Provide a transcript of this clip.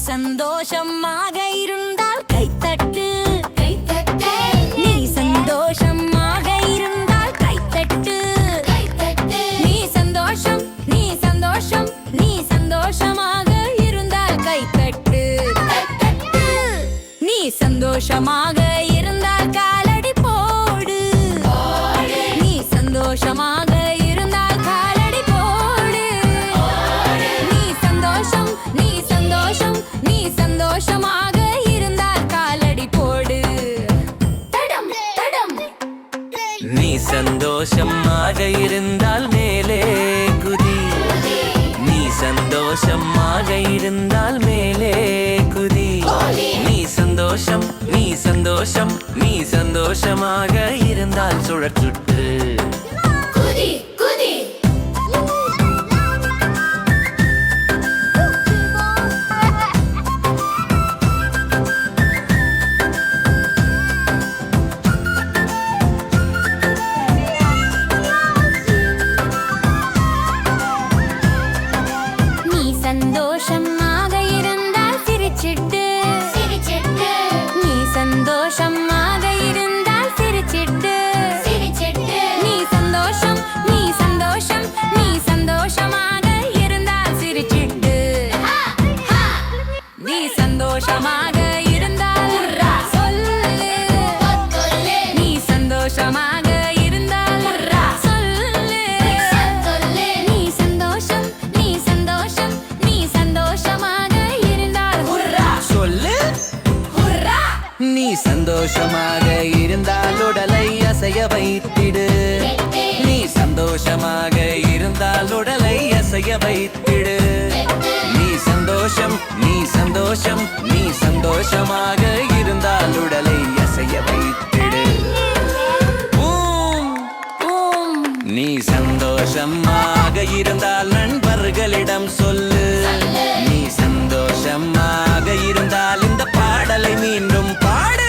சந்தோஷமாக இருந்தால் கைத்தட்டு கைத்தட்டு. நீ சந்தோஷமாக இருந்தால் கைத்தட்டு கைத்தட்டு. நீ சந்தோஷம் நீ சந்தோஷம் நீ சந்தோஷமாக இருந்தால் கைத்தட்டு கைத்தட்டு. நீ சந்தோஷமாக இருந்தால் காலடி போடு. நீ சந்தோஷமாக இருந்தால் காலடி போடு. நீ சந்தோஷம் நீ சந்தோஷம் நீ சந்தோஷமாக இருந்தால் காலடி போடு. தடம் தடம். நீ சந்தோஷமாக இருந்தால் மேலே குதி. நீ சந்தோஷமாக இருந்தால் மேலே குதி. நீ சந்தோஷம் நீ சந்தோஷம் நீ சந்தோஷமாக இருந்தால் சுழற்சுட்டு குதி குதி. நீ சந்தோஷமாக இருந்தால் சிரிச்சிட்டு சிரிச்சிட்டு. நீ சந்தோஷமாக இருந்தால் சிரிச்சிட்டு சிரிச்சிட்டு. நீ சந்தோஷம் நீ சந்தோஷம் நீ சந்தோஷமாக இருந்தால் சிரிச்சிட்டு. நீ சந்தோஷமாக இருந்தால் சொல்லு. நீ சந்தோஷமாக இருந்தால் சொல்லு. நீ சந்தோஷம் நீ சந்தோஷம் நீ சந்தோஷமாக இருந்தால் சொல்லு. நீ சந்தோஷமாக இருந்தால் உடலை அசைய வைத்திடு. நீ சந்தோஷமாக இருந்தால் உடலை அசைய வைத்திடு. நீ சந்தோஷம் நீ சந்தோஷம் நீ சந்தோஷமாக இருந்தால் உடலை அசைய வைத்திடு. நீ சந்தோஷமாக இருந்தால் நண்பர்களிடம் சொல்லு. நீ சந்தோஷமாக இருந்தால் இந்த பாடலை மீண்டும் பாடு.